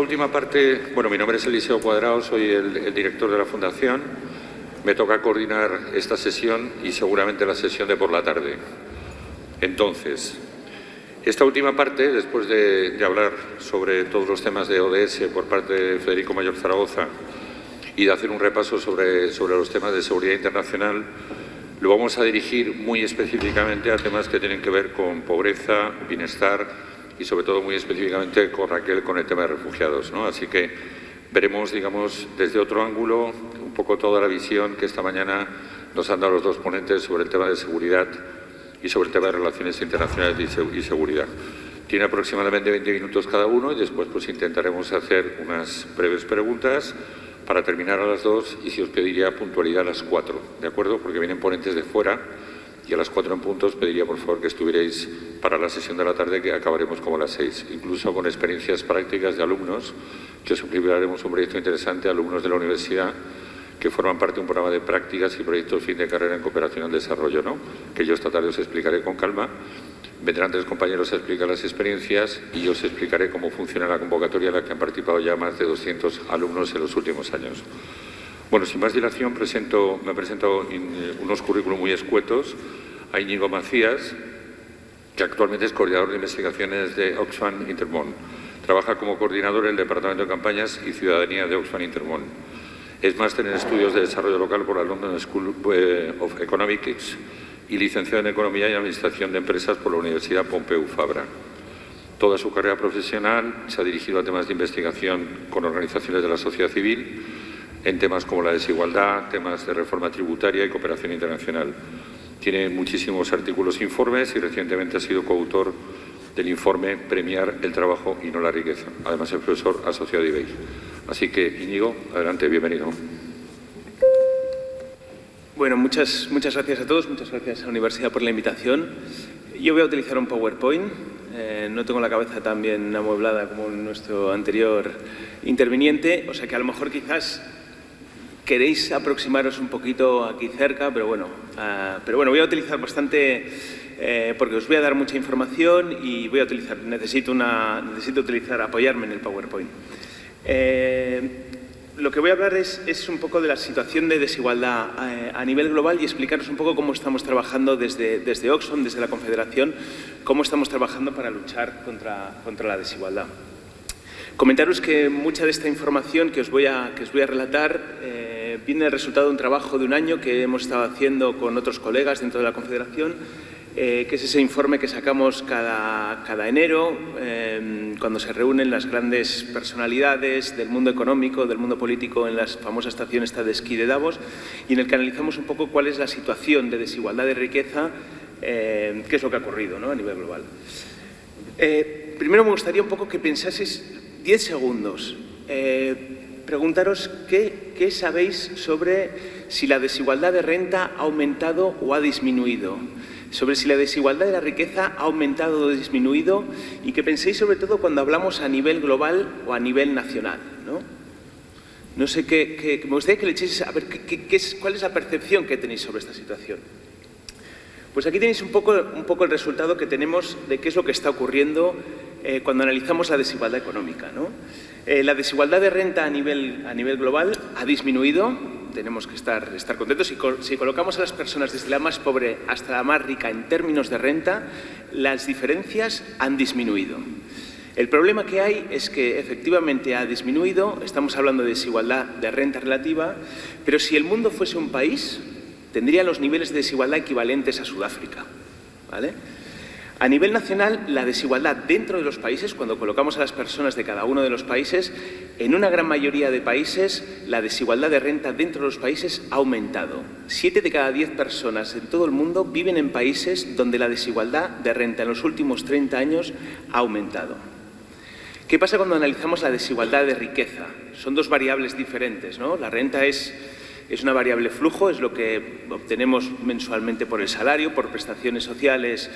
última parte, bueno, mi nombre es Eliseo Cuadrado, soy el director de la Fundación. Me toca coordinar esta sesión y seguramente la sesión de por la tarde. Entonces, esta última parte, después de hablar sobre todos los temas de ODS por parte de Federico Mayor Zaragoza y de hacer un repaso sobre los temas de seguridad internacional, lo vamos a dirigir muy específicamente a temas que tienen que ver con pobreza, bienestar y sobre todo muy específicamente con Raquel con el tema de refugiados, ¿no? Así que veremos, digamos, desde otro ángulo un poco toda la visión que esta mañana nos han dado los dos ponentes sobre el tema de seguridad y sobre el tema de relaciones internacionales y seguridad. Tiene aproximadamente 20 minutos cada uno y después pues intentaremos hacer unas breves preguntas para terminar a las 2 y si os pediría puntualidad a las 4, ¿de acuerdo? Porque vienen ponentes de fuera y a las 4 en punto os pediría por favor que estuvierais para la sesión de la tarde, que acabaremos como a las 6, incluso con experiencias prácticas de alumnos, que os explicaremos un proyecto interesante, alumnos de la universidad que forman parte de un programa de prácticas y proyectos fin de carrera en cooperación al desarrollo, ¿no? Que yo esta tarde os explicaré con calma. Vendrán 3 compañeros a explicar las experiencias y yo os explicaré cómo funciona la convocatoria en la que han participado ya más de 200 alumnos en los últimos años. Bueno, sin más dilación, me presento unos currículum muy escuetos a Íñigo Macías, que actualmente es coordinador de investigaciones de Oxfam Intermón. Trabaja como coordinador en el Departamento de Campañas y Ciudadanía de Oxfam Intermón. Es máster en Estudios de Desarrollo Local por la London School of Economics y licenciado en Economía y Administración de Empresas por la Universidad Pompeu Fabra. Toda su carrera profesional se ha dirigido a temas de investigación con organizaciones de la sociedad civil, en temas como la desigualdad, temas de reforma tributaria y cooperación internacional. Tiene muchísimos artículos e informes y recientemente ha sido coautor del informe Premiar el trabajo y no la riqueza. Además es profesor asociado de IBEI. Así que, Íñigo, adelante, bienvenido. Bueno, muchas gracias a todos, muchas gracias a la Universidad por la invitación. Yo voy a utilizar un PowerPoint. No tengo la cabeza tan bien amueblada como nuestro anterior interviniente, o sea que a lo mejor quizás queréis aproximaros un poquito aquí cerca, pero bueno, voy a utilizar bastante porque os voy a dar mucha información y necesito apoyarme en el PowerPoint. Lo que voy a hablar es un poco de la situación de desigualdad a nivel global y explicaros un poco cómo estamos trabajando desde Oxfam, desde la Confederación, cómo estamos trabajando para luchar contra la desigualdad. Comentaros que mucha de esta información que os voy a relatar viene el resultado de un trabajo de un año que hemos estado haciendo con otros colegas dentro de la Confederación, que es ese informe que sacamos cada enero, cuando se reúnen las grandes personalidades del mundo económico, del mundo político, en la famosa estación esta de esquí de Davos, y en el que analizamos un poco cuál es la situación de desigualdad de riqueza, qué es lo que ha ocurrido, ¿no?, a nivel global. Primero me gustaría un poco que pensaseis 10 segundos, preguntaros qué sabéis sobre si la desigualdad de renta ha aumentado o ha disminuido, sobre si la desigualdad de la riqueza ha aumentado o disminuido y que penséis sobre todo cuando hablamos a nivel global o a nivel nacional, ¿no? No sé me gustaría que le echéis a ver cuál es la percepción que tenéis sobre esta situación. Pues aquí tenéis un poco el resultado que tenemos de qué es lo que está ocurriendo cuando analizamos la desigualdad económica, ¿no? La desigualdad de renta a nivel global ha disminuido. Tenemos que estar contentos. Si colocamos a las personas desde la más pobre hasta la más rica en términos de renta, las diferencias han disminuido. El problema que hay es que efectivamente ha disminuido, estamos hablando de desigualdad de renta relativa, pero si el mundo fuese un país, tendría los niveles de desigualdad equivalentes a Sudáfrica, ¿vale? A nivel nacional, la desigualdad dentro de los países, cuando colocamos a las personas de cada uno de los países, en una gran mayoría de países, la desigualdad de renta dentro de los países ha aumentado. 7 de cada 10 personas en todo el mundo viven en países donde la desigualdad de renta en los últimos 30 años ha aumentado. ¿Qué pasa cuando analizamos la desigualdad de riqueza? Son dos variables diferentes, ¿no? La renta es una variable flujo, es lo que obtenemos mensualmente por el salario, por prestaciones sociales,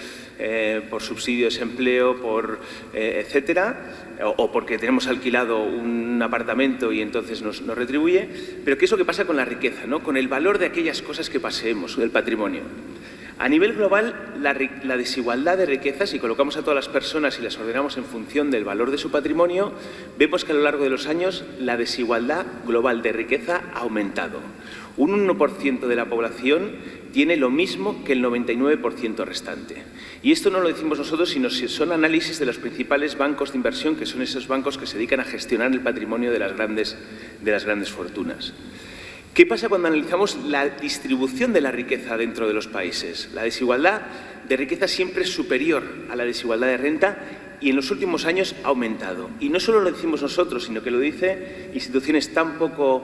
por subsidios de empleo, etcétera, o porque tenemos alquilado un apartamento y entonces nos retribuye. Pero ¿qué es lo que pasa con la riqueza, ¿no?, con el valor de aquellas cosas que poseemos, del patrimonio? A nivel global, la desigualdad de riqueza, si colocamos a todas las personas y las ordenamos en función del valor de su patrimonio, vemos que a lo largo de los años la desigualdad global de riqueza ha aumentado. Un 1% de la población tiene lo mismo que el 99% restante. Y esto no lo decimos nosotros, sino que son análisis de los principales bancos de inversión, que son esos bancos que se dedican a gestionar el patrimonio de las grandes fortunas. ¿Qué pasa cuando analizamos la distribución de la riqueza dentro de los países? La desigualdad de riqueza siempre es superior a la desigualdad de renta y en los últimos años ha aumentado. Y no solo lo decimos nosotros, sino que lo dicen instituciones tan poco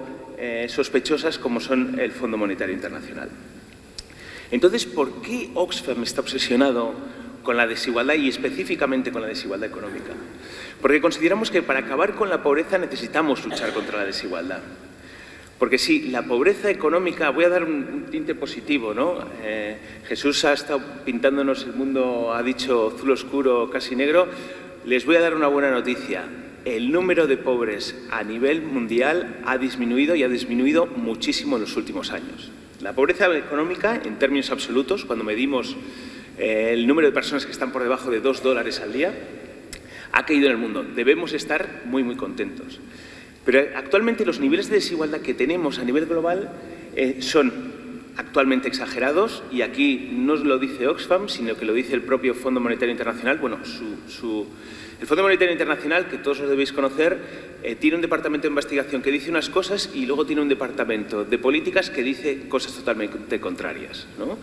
sospechosas como son el Fondo Monetario Internacional. Entonces, ¿por qué Oxfam está obsesionado con la desigualdad y específicamente con la desigualdad económica? Porque consideramos que para acabar con la pobreza necesitamos luchar contra la desigualdad. Porque sí, la pobreza económica, voy a dar un tinte positivo, ¿no? Jesús ha estado pintándonos el mundo, ha dicho azul oscuro, casi negro. Les voy a dar una buena noticia. El número de pobres a nivel mundial ha disminuido y ha disminuido muchísimo en los últimos años. La pobreza económica, en términos absolutos, cuando medimos el número de personas que están por debajo de $2 al día, ha caído en el mundo. Debemos estar muy, muy contentos. Pero actualmente los niveles de desigualdad que tenemos a nivel global son actualmente exagerados, y aquí no lo dice Oxfam, sino que lo dice el propio Fondo Monetario Internacional. Bueno, el Fondo Monetario Internacional, que todos lo debéis conocer, tiene un departamento de investigación que dice unas cosas y luego tiene un departamento de políticas que dice cosas totalmente contrarias, ¿no?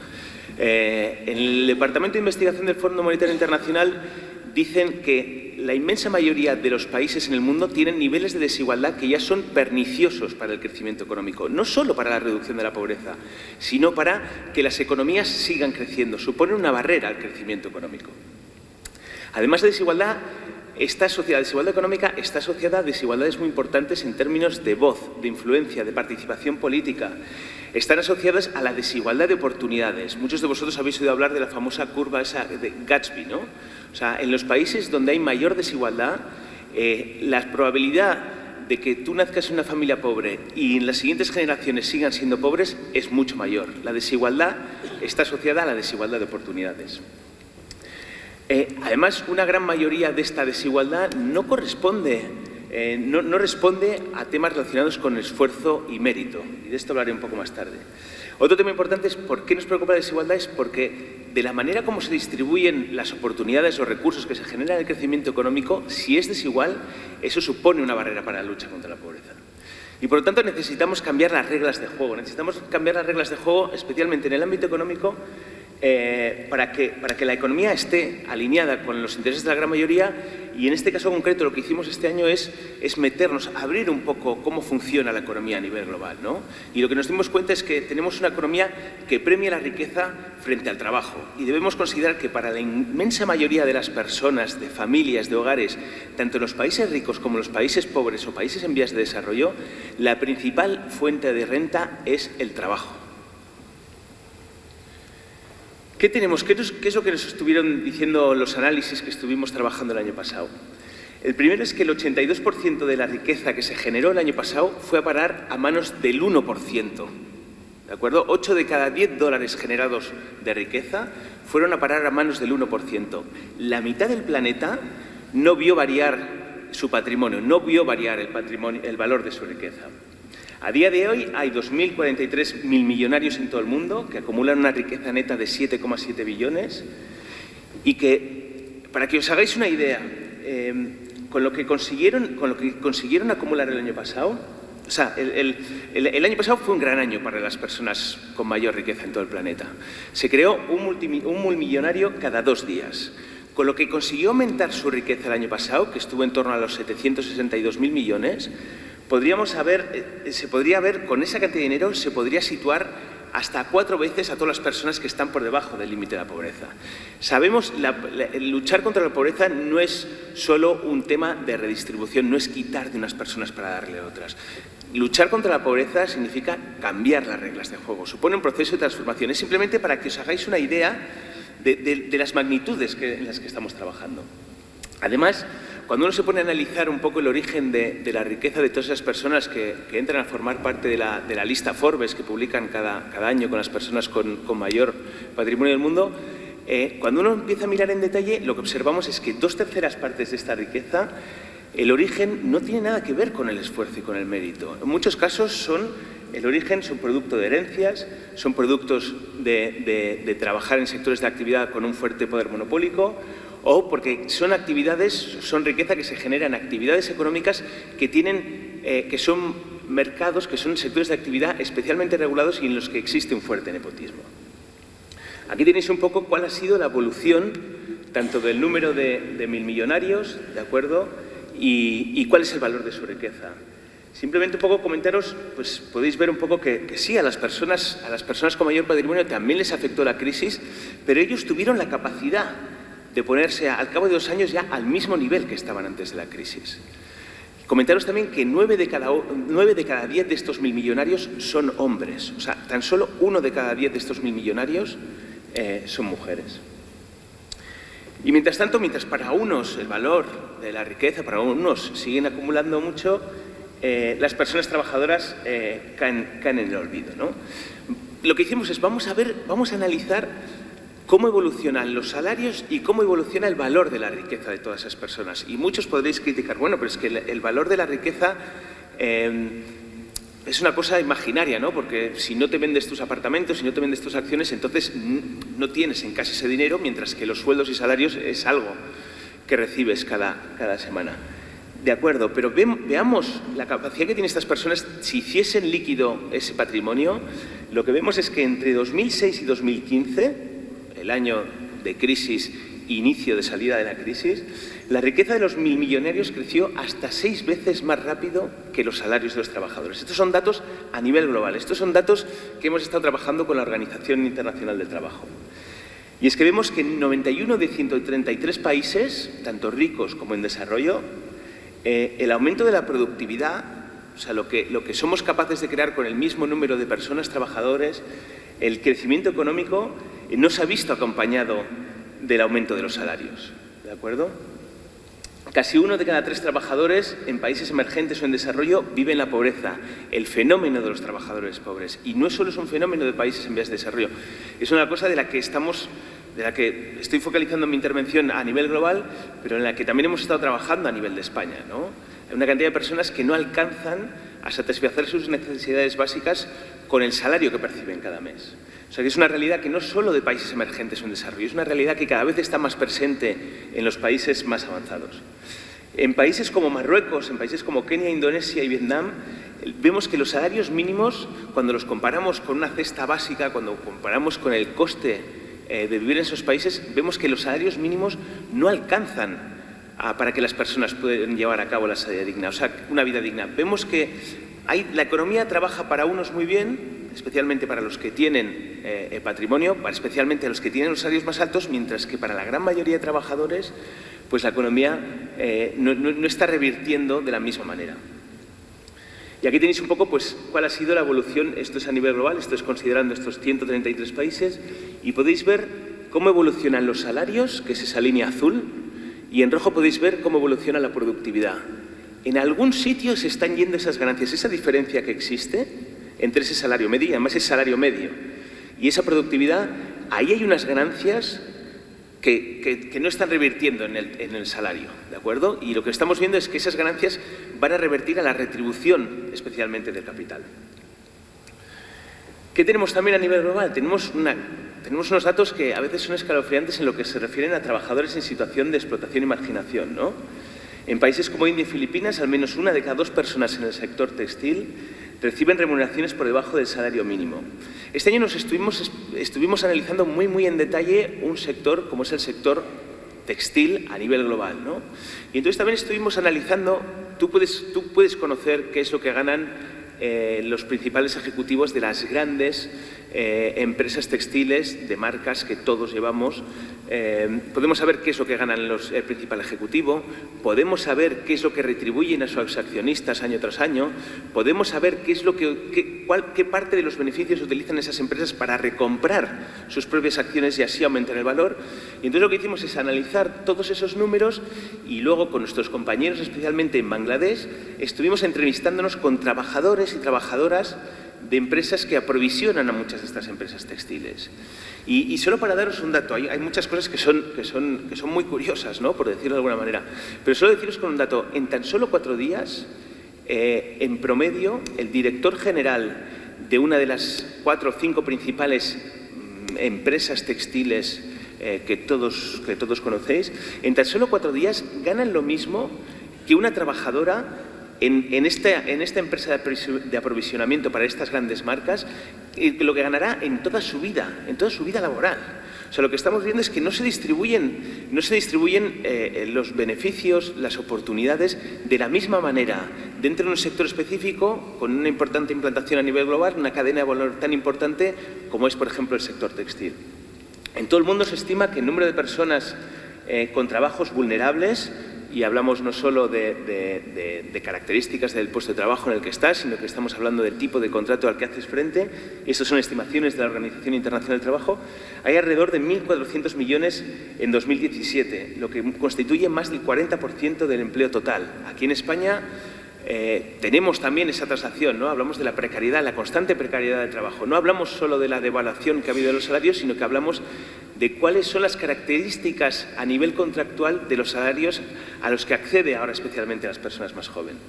En el departamento de investigación del Fondo Monetario Internacional dicen que la inmensa mayoría de los países en el mundo tienen niveles de desigualdad que ya son perniciosos para el crecimiento económico, no solo para la reducción de la pobreza, sino para que las economías sigan creciendo. Suponen una barrera al crecimiento económico. Además de desigualdad, la desigualdad económica está asociada a desigualdades muy importantes en términos de voz, de influencia, de participación política. Están asociadas a la desigualdad de oportunidades. Muchos de vosotros habéis oído hablar de la famosa curva esa de Gatsby, ¿no? O sea, en los países donde hay mayor desigualdad, la probabilidad de que tú nazcas en una familia pobre y en las siguientes generaciones sigan siendo pobres es mucho mayor. La desigualdad está asociada a la desigualdad de oportunidades. Además, una gran mayoría de esta desigualdad no responde a temas relacionados con esfuerzo y mérito. Y de esto hablaré un poco más tarde. Otro tema importante es por qué nos preocupa la desigualdad, es porque de la manera como se distribuyen las oportunidades o recursos que se generan en el crecimiento económico, si es desigual, eso supone una barrera para la lucha contra la pobreza. Y por lo tanto necesitamos cambiar las reglas de juego. Necesitamos cambiar las reglas de juego, especialmente en el ámbito económico, para que la economía esté alineada con los intereses de la gran mayoría. Y en este caso concreto lo que hicimos este año es meternos, abrir un poco cómo funciona la economía a nivel global, ¿no? Y lo que nos dimos cuenta es que tenemos una economía que premia la riqueza frente al trabajo, y debemos considerar que para la inmensa mayoría de las personas, de familias, de hogares, tanto en los países ricos como en los países pobres o países en vías de desarrollo, la principal fuente de renta es el trabajo. ¿Qué tenemos? ¿Qué es lo que nos estuvieron diciendo los análisis que estuvimos trabajando el año pasado? El primero es que el 82% de la riqueza que se generó el año pasado fue a parar a manos del 1%. ¿De acuerdo? 8 de cada 10 dólares generados de riqueza fueron a parar a manos del 1%. La mitad del planeta no vio variar su patrimonio, no vio variar el valor de su riqueza. A día de hoy hay 2.043 millonarios en todo el mundo que acumulan una riqueza neta de 7,7 billones y que, para que os hagáis una idea, con lo que consiguieron acumular el año pasado, o sea, el año pasado fue un gran año para las personas con mayor riqueza en todo el planeta. Se creó un multimillonario cada 2 días. Con lo que consiguió aumentar su riqueza el año pasado, que estuvo en torno a los 762.000 millones, se podría ver, con esa cantidad de dinero, se podría situar hasta 4 veces a todas las personas que están por debajo del límite de la pobreza. Sabemos, luchar contra la pobreza no es solo un tema de redistribución, no es quitar de unas personas para darle a otras. Luchar contra la pobreza significa cambiar las reglas de juego, supone un proceso de transformación. Es simplemente para que os hagáis una idea de las magnitudes en las que estamos trabajando. Además, Cuando uno se pone a analizar un poco el origen de la riqueza de todas esas personas que entran a formar parte de la lista Forbes que publican cada año con las personas con mayor patrimonio del mundo, cuando uno empieza a mirar en detalle, lo que observamos es que 2/3 partes de esta riqueza, el origen no tiene nada que ver con el esfuerzo y con el mérito. En muchos casos el origen son producto de herencias, son productos de trabajar en sectores de actividad con un fuerte poder monopólico, o porque son riqueza que se genera en actividades económicas que son mercados, que son sectores de actividad especialmente regulados y en los que existe un fuerte nepotismo. Aquí tenéis un poco cuál ha sido la evolución tanto del número de milmillonarios, ¿de acuerdo?, y cuál es el valor de su riqueza. Simplemente un poco comentaros, pues podéis ver un poco que sí, a las personas con mayor patrimonio también les afectó la crisis, pero ellos tuvieron la capacidad de ponerse al cabo de 2 años ya al mismo nivel que estaban antes de la crisis. Comentaros también que 9 de cada 10 de estos milmillonarios son hombres. O sea, tan solo 1 de cada 10 de estos milmillonarios son mujeres. Y mientras tanto, mientras para unos el valor de la riqueza, para unos siguen acumulando mucho, las personas trabajadoras caen en el olvido, ¿no? Lo que hicimos es vamos a analizar cómo evolucionan los salarios y cómo evoluciona el valor de la riqueza de todas esas personas. Y muchos podréis criticar, bueno, pero es que el valor de la riqueza es una cosa imaginaria, ¿no? Porque si no te vendes tus apartamentos, si no te vendes tus acciones, entonces no tienes en casa ese dinero, mientras que los sueldos y salarios es algo que recibes cada semana. De acuerdo, pero veamos la capacidad que tienen estas personas. Si hiciesen líquido ese patrimonio, lo que vemos es que entre 2006 y 2015, el año de crisis, inicio de salida de la crisis, la riqueza de los milmillonarios creció hasta 6 veces más rápido que los salarios de los trabajadores. Estos son datos a nivel global. Estos son datos que hemos estado trabajando con la Organización Internacional del Trabajo. Y es que vemos que en 91 de 133 países, tanto ricos como en desarrollo, el aumento de la productividad, o sea, lo que somos capaces de crear con el mismo número de personas trabajadores, el crecimiento económico no se ha visto acompañado del aumento de los salarios, ¿de acuerdo? Casi 1 de cada 3 trabajadores en países emergentes o en desarrollo vive en la pobreza, el fenómeno de los trabajadores pobres. Y no solo es un fenómeno de países en vías de desarrollo, es una cosa de la que estoy focalizando mi intervención a nivel global, pero en la que también hemos estado trabajando a nivel de España, ¿no? Hay una cantidad de personas que no alcanzan a satisfacer sus necesidades básicas con el salario que perciben cada mes. O sea, que es una realidad que no solo de países emergentes o en desarrollo, es una realidad que cada vez está más presente en los países más avanzados. En países como Marruecos, en países como Kenia, Indonesia y Vietnam, vemos que los salarios mínimos, cuando los comparamos con una cesta básica, cuando comparamos con el coste de vivir en esos países, vemos que los salarios mínimos no alcanzan para que las personas puedan llevar a cabo una vida digna. Vemos que la economía trabaja para unos muy bien, especialmente para los que tienen patrimonio, especialmente a los que tienen los salarios más altos, mientras que para la gran mayoría de trabajadores, pues la economía no está revirtiendo de la misma manera. Y aquí tenéis un poco pues, cuál ha sido la evolución, esto es a nivel global, esto es considerando estos 133 países, y podéis ver cómo evolucionan los salarios, que es esa línea azul, y en rojo podéis ver cómo evoluciona la productividad. En algún sitio se están yendo esas ganancias, esa diferencia que existe entre ese salario medio, y además es salario medio, y esa productividad, ahí hay unas ganancias que no están revirtiendo en el salario, ¿de acuerdo? Y lo que estamos viendo es que esas ganancias van a revertir a la retribución, especialmente del capital. ¿Qué tenemos también a nivel global? Tenemos unos datos que a veces son escalofriantes en lo que se refieren a trabajadores en situación de explotación y marginación, ¿no? En países como India y Filipinas, al menos 1 de cada 2 personas en el sector textil reciben remuneraciones por debajo del salario mínimo. Este año estuvimos analizando muy en detalle un sector como es el sector textil a nivel global, ¿no? Y entonces también estuvimos analizando, tú puedes conocer qué es lo que ganan los principales ejecutivos de las grandes empresas textiles de marcas que todos llevamos. Podemos saber qué es lo que ganan el principal ejecutivo, podemos saber qué es lo que retribuyen a sus accionistas año tras año, podemos saber qué qué parte de los beneficios utilizan esas empresas para recomprar sus propias acciones y así aumentar el valor. Y entonces lo que hicimos es analizar todos esos números y luego con nuestros compañeros, especialmente en Bangladesh, estuvimos entrevistándonos con trabajadores y trabajadoras de empresas que aprovisionan a muchas de estas empresas textiles. Y solo para daros un dato, hay muchas cosas que son muy curiosas, ¿no?, por decirlo de alguna manera, pero solo deciros con un dato, en tan solo 4 días, en promedio, el director general de una de las 4 o 5 principales empresas textiles que todos conocéis, en tan solo 4 días ganan lo mismo que una trabajadora en esta empresa de aprovisionamiento para estas grandes marcas, lo que ganará en toda su vida laboral. O sea, lo que estamos viendo es que no se distribuyen los beneficios, las oportunidades de la misma manera dentro de un sector específico con una importante implantación a nivel global, una cadena de valor tan importante como es, por ejemplo, el sector textil. En todo el mundo se estima que el número de personas con trabajos vulnerables, y hablamos no solo de características del puesto de trabajo en el que estás, sino que estamos hablando del tipo de contrato al que haces frente, y estas son estimaciones de la Organización Internacional del Trabajo, hay alrededor de 1.400 millones en 2017, lo que constituye más del 40% del empleo total. Aquí en España tenemos también esa traslación, ¿no? Hablamos de la precariedad, la constante precariedad del trabajo. No hablamos solo de la devaluación que ha habido de los salarios, sino que hablamos de cuáles son las características a nivel contractual de los salarios a los que accede ahora especialmente las personas más jóvenes.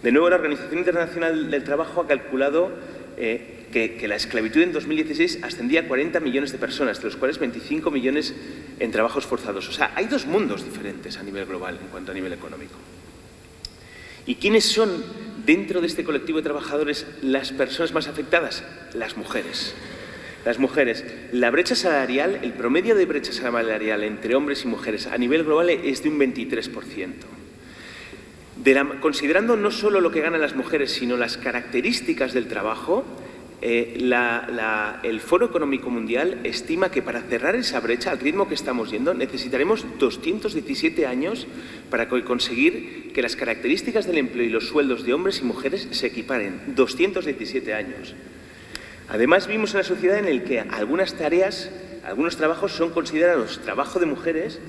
De nuevo, la Organización Internacional del Trabajo ha calculado que la esclavitud en 2016 ascendía a 40 millones de personas, de los cuales 25 millones en trabajos forzados. O sea, hay 2 mundos diferentes a nivel global en cuanto a nivel económico. ¿Y quiénes son, dentro de este colectivo de trabajadores, las personas más afectadas? Las mujeres. Las mujeres. La brecha salarial, el promedio de brecha salarial entre hombres y mujeres a nivel global es de un 23%. Considerando no solo lo que ganan las mujeres, sino las características del trabajo, el Foro Económico Mundial estima que para cerrar esa brecha, al ritmo que estamos yendo, necesitaremos 217 años para conseguir que las características del empleo y los sueldos de hombres y mujeres se equiparen. 217 años. Además, vivimos en una sociedad en la que algunas tareas, algunos trabajos son considerados trabajo de mujeres,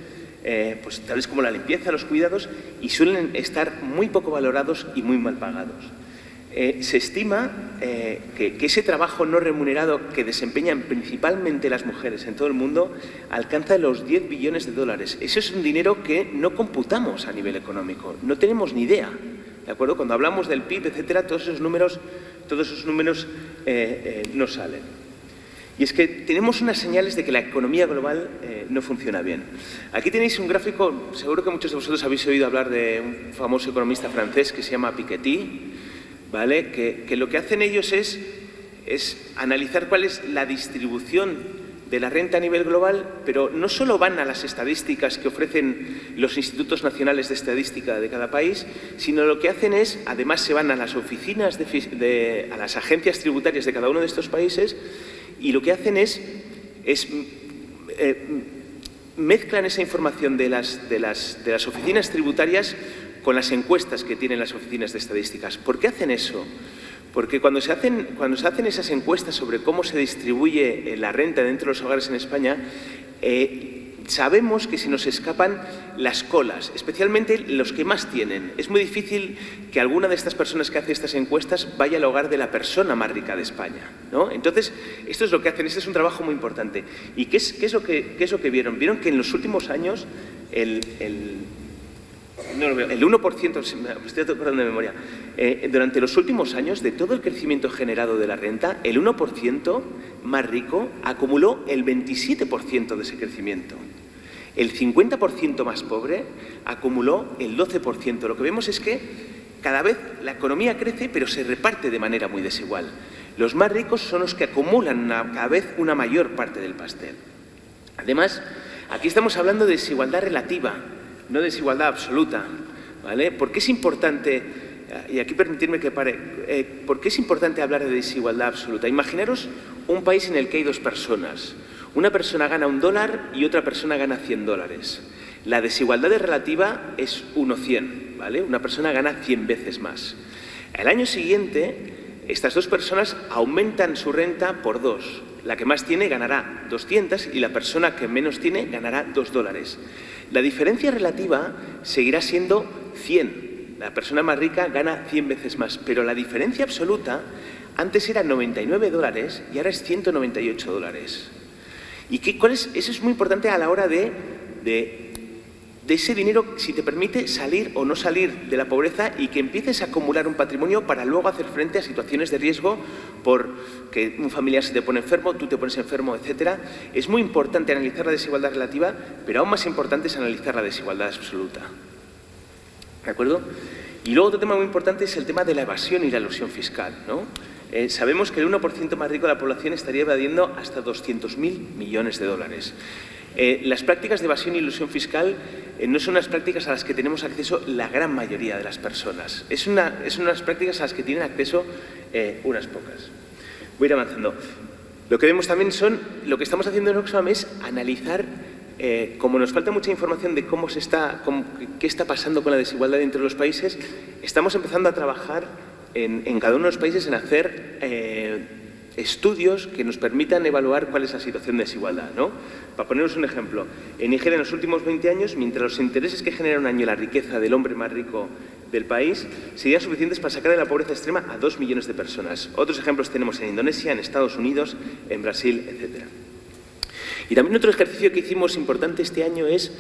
pues tales como la limpieza, los cuidados, y suelen estar muy poco valorados y muy mal pagados. Se estima que ese trabajo no remunerado que desempeñan principalmente las mujeres en todo el mundo alcanza los 10 billones de dólares. Ese es un dinero que no computamos a nivel económico, no tenemos ni idea, ¿de acuerdo? Cuando hablamos del PIB, etcétera, todos esos números no salen. Y es que tenemos unas señales de que la economía global no funciona bien. Aquí tenéis un gráfico, seguro que muchos de vosotros habéis oído hablar de un famoso economista francés que se llama Piketty, ¿vale? Que lo que hacen ellos es analizar cuál es la distribución de la renta a nivel global, pero no solo van a las estadísticas que ofrecen los institutos nacionales de estadística de cada país, sino lo que hacen es, además se van a las oficinas, a las agencias tributarias de cada uno de estos países, y lo que hacen es mezclan esa información de las oficinas tributarias con las encuestas que tienen las oficinas de estadísticas. ¿Por qué hacen eso? Porque cuando se hacen esas encuestas sobre cómo se distribuye la renta dentro de los hogares en España, sabemos que se nos escapan las colas, especialmente los que más tienen. Es muy difícil que alguna de estas personas que hace estas encuestas vaya al hogar de la persona más rica de España, ¿no? Entonces, esto es lo que hacen, este es un trabajo muy importante. ¿Y qué es lo que vieron? Vieron que en los últimos años el 1%, me estoy acordando de memoria, durante los últimos años, de todo el crecimiento generado de la renta, el 1% más rico acumuló el 27% de ese crecimiento. El 50% más pobre acumuló el 12%. Lo que vemos es que cada vez la economía crece, pero se reparte de manera muy desigual. Los más ricos son los que acumulan cada vez una mayor parte del pastel. Además, aquí estamos hablando de desigualdad relativa, no desigualdad absoluta, ¿vale? ¿Por qué es importante, y aquí permitidme que pare, por qué es importante hablar de desigualdad absoluta? Imaginaros un país en el que hay 2 personas. Una persona gana $1 y otra persona gana $100. La desigualdad relativa es 1:100, ¿vale? Una persona gana 100 veces más. Al año siguiente, estas dos personas aumentan su renta por 2. La que más tiene ganará 200 y la persona que menos tiene ganará $2. La diferencia relativa seguirá siendo 100. La persona más rica gana 100 veces más, pero la diferencia absoluta antes era $99 y ahora es $198. ¿Y eso es muy importante a la hora de ese dinero, si te permite salir o no salir de la pobreza y que empieces a acumular un patrimonio para luego hacer frente a situaciones de riesgo por que un familiar se te pone enfermo, tú te pones enfermo, etcétera. Es muy importante analizar la desigualdad relativa, pero aún más importante es analizar la desigualdad absoluta. ¿De acuerdo? Y luego otro tema muy importante es el tema de la evasión y la elusión fiscal, ¿no? Sabemos que el 1% más rico de la población estaría evadiendo hasta $200.000 millones. Las prácticas de evasión y elusión fiscal no son unas prácticas a las que tenemos acceso la gran mayoría de las personas. Son unas prácticas a las que tienen acceso unas pocas. Voy a ir avanzando. Lo que vemos también lo que estamos haciendo en Oxfam es analizar, como nos falta mucha información de qué está pasando con la desigualdad entre los países, estamos empezando a trabajar en cada uno de los países en hacer estudios que nos permitan evaluar cuál es la situación de desigualdad, ¿no? Para poneros un ejemplo, en Nigeria en los últimos 20 años, mientras los intereses que genera un año la riqueza del hombre más rico del país serían suficientes para sacar de la pobreza extrema a 2 millones de personas. Otros ejemplos tenemos en Indonesia, en Estados Unidos, en Brasil, etc. Y también otro ejercicio que hicimos importante este año es,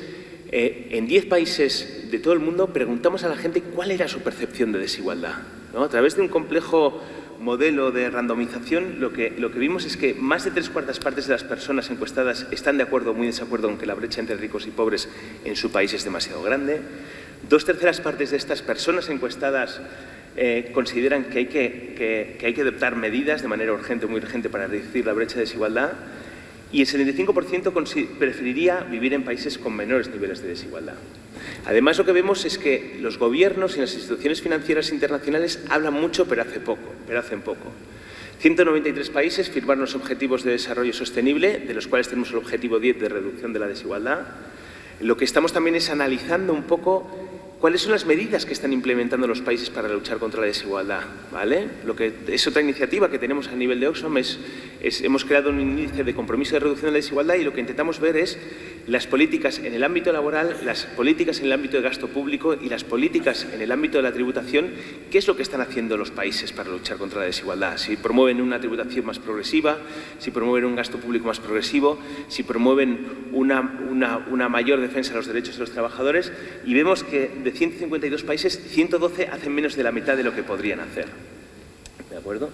en 10 países de todo el mundo, preguntamos a la gente cuál era su percepción de desigualdad, ¿no? A través de un complejo modelo de randomización, lo que vimos es que más de 3/4 partes de las personas encuestadas están de acuerdo o muy desacuerdo con que la brecha entre ricos y pobres en su país es demasiado grande. 2/3 partes de estas personas encuestadas consideran que hay que adoptar medidas de manera urgente o muy urgente para reducir la brecha de desigualdad. Y el 75% preferiría vivir en países con menores niveles de desigualdad. Además, lo que vemos es que los gobiernos y las instituciones financieras internacionales hablan mucho, pero hacen poco. 193 países firmaron los Objetivos de Desarrollo Sostenible, de los cuales tenemos el objetivo 10 de reducción de la desigualdad. Lo que estamos también es analizando un poco cuáles son las medidas que están implementando los países para luchar contra la desigualdad, ¿vale? Es otra iniciativa que tenemos a nivel de Oxfam, hemos creado un índice de compromiso de reducción de la desigualdad y lo que intentamos ver es las políticas en el ámbito laboral, las políticas en el ámbito de gasto público y las políticas en el ámbito de la tributación, qué es lo que están haciendo los países para luchar contra la desigualdad. Si promueven una tributación más progresiva, si promueven un gasto público más progresivo, si promueven una mayor defensa de los derechos de los trabajadores, y vemos que de 152 países, 112 hacen menos de la mitad de lo que podrían hacer. ¿De acuerdo?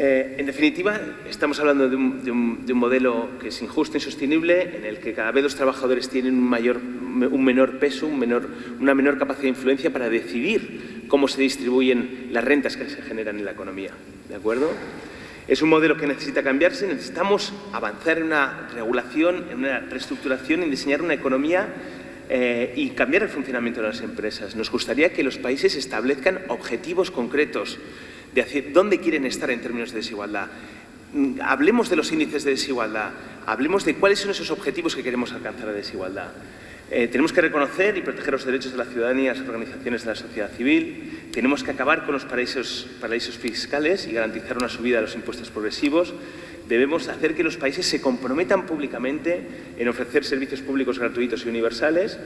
En definitiva, estamos hablando de un modelo que es injusto e insostenible, en el que cada vez los trabajadores tienen un menor peso, una menor capacidad de influencia para decidir cómo se distribuyen las rentas que se generan en la economía. ¿De acuerdo? Es un modelo que necesita cambiarse, necesitamos avanzar en una regulación, en una reestructuración, en diseñar una economía y cambiar el funcionamiento de las empresas. Nos gustaría que los países establezcan objetivos concretos de hacia dónde quieren estar en términos de desigualdad. Hablemos de los índices de desigualdad, hablemos de cuáles son esos objetivos que queremos alcanzar de desigualdad. Tenemos que reconocer y proteger los derechos de la ciudadanía y las organizaciones de la sociedad civil. Tenemos que acabar con los paraísos fiscales y garantizar una subida de los impuestos progresivos. Debemos hacer que los países se comprometan públicamente en ofrecer servicios públicos gratuitos y universales.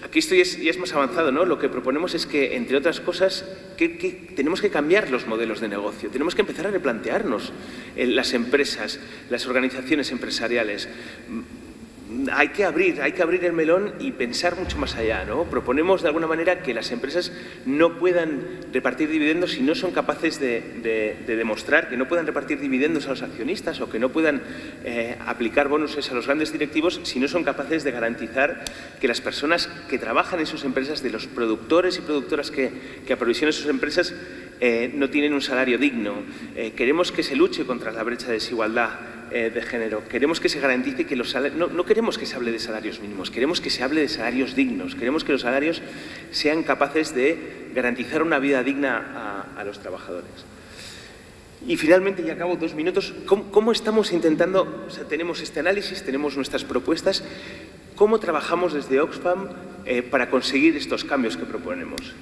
Aquí esto ya es más avanzado, ¿no? Lo que proponemos es que, entre otras cosas, que tenemos que cambiar los modelos de negocio. Tenemos que empezar a replantearnos las empresas, las organizaciones empresariales. Hay que abrir el melón y pensar mucho más allá, ¿no? Proponemos de alguna manera que las empresas no puedan repartir dividendos si no son capaces de demostrar que no puedan repartir dividendos a los accionistas o que no puedan aplicar bonuses a los grandes directivos si no son capaces de garantizar que las personas que trabajan en sus empresas, de los productores y productoras que aprovisionan sus empresas, no tienen un salario digno. Queremos que se luche contra la brecha de desigualdad de género. Queremos que se garantice que los salarios... No queremos que se hable de salarios mínimos, queremos que se hable de salarios dignos. Queremos que los salarios sean capaces de garantizar una vida digna a los trabajadores. Y finalmente, y acabo 2 minutos, ¿cómo estamos intentando? O sea, tenemos este análisis, tenemos nuestras propuestas. ¿Cómo trabajamos desde Oxfam para conseguir estos cambios que proponemos?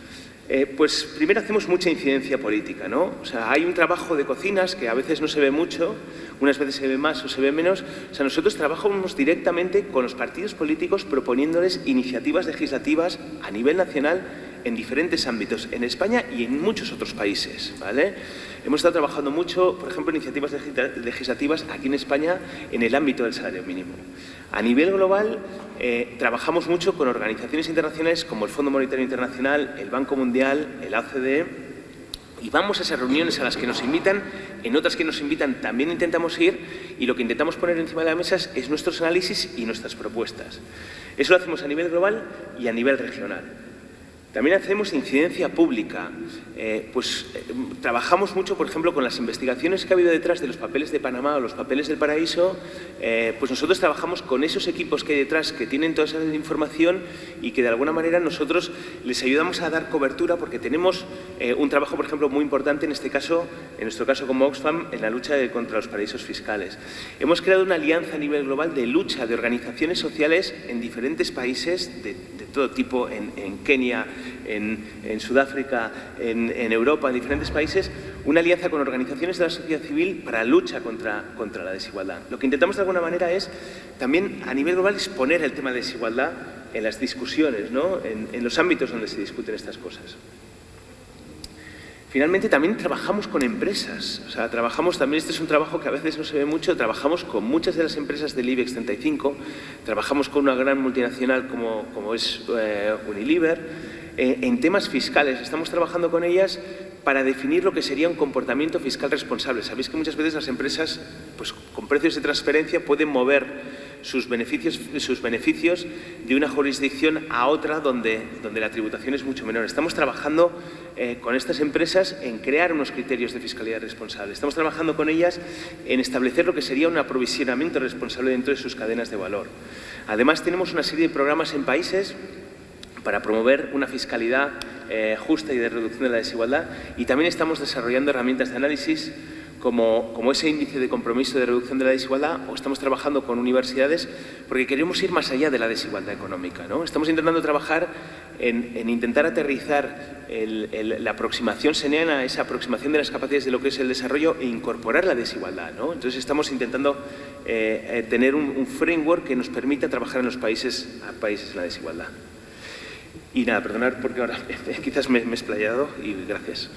Pues primero hacemos mucha incidencia política, ¿no? O sea, hay un trabajo de cocinas que a veces no se ve mucho, unas veces se ve más o se ve menos. O sea, nosotros trabajamos directamente con los partidos políticos proponiéndoles iniciativas legislativas a nivel nacional en diferentes ámbitos, en España y en muchos otros países, ¿vale? Hemos estado trabajando mucho, por ejemplo, en iniciativas legislativas aquí en España en el ámbito del salario mínimo. A nivel global, trabajamos mucho con organizaciones internacionales como el Fondo Monetario Internacional, el Banco Mundial, el OCDE, y vamos a esas reuniones a las que nos invitan, en otras que nos invitan también intentamos ir, y lo que intentamos poner encima de la mesa es nuestros análisis y nuestras propuestas. Eso lo hacemos a nivel global y a nivel regional. También hacemos incidencia pública. Trabajamos mucho, por ejemplo, con las investigaciones que ha habido detrás de los papeles de Panamá o los papeles del paraíso. Pues nosotros trabajamos con esos equipos que hay detrás que tienen toda esa información y que de alguna manera nosotros les ayudamos a dar cobertura porque tenemos un trabajo, por ejemplo, muy importante en este caso, en nuestro caso como Oxfam, en la lucha contra los paraísos fiscales. Hemos creado una alianza a nivel global de lucha de organizaciones sociales en diferentes países de todo tipo, en Kenia, en Sudáfrica, en Europa, en diferentes países, una alianza con organizaciones de la sociedad civil para la lucha contra la desigualdad. Lo que intentamos de alguna manera es también a nivel global exponer el tema de desigualdad en las discusiones, ¿no? En los ámbitos donde se discuten estas cosas. Finalmente, también trabajamos con empresas. O sea, trabajamos también, este es un trabajo que a veces no se ve mucho, trabajamos con muchas de las empresas del IBEX 35, trabajamos con una gran multinacional como es Unilever, en temas fiscales. Estamos trabajando con ellas para definir lo que sería un comportamiento fiscal responsable. Sabéis que muchas veces las empresas, pues, con precios de transferencia pueden mover sus beneficios de una jurisdicción a otra donde la tributación es mucho menor. Estamos trabajando con estas empresas en crear unos criterios de fiscalidad responsable. Estamos trabajando con ellas en establecer lo que sería un aprovisionamiento responsable dentro de sus cadenas de valor. Además, tenemos una serie de programas en países para promover una fiscalidad justa y de reducción de la desigualdad, y también estamos desarrollando herramientas de análisis como ese índice de compromiso de reducción de la desigualdad, o estamos trabajando con universidades porque queremos ir más allá de la desigualdad económica, ¿no? Estamos intentando trabajar en intentar aterrizar la aproximación seniana, esa aproximación de las capacidades de lo que es el desarrollo e incorporar la desigualdad, ¿no? Entonces estamos intentando tener un framework que nos permita trabajar en los países en la desigualdad. Y nada, perdonad porque ahora quizás me he explayado y gracias.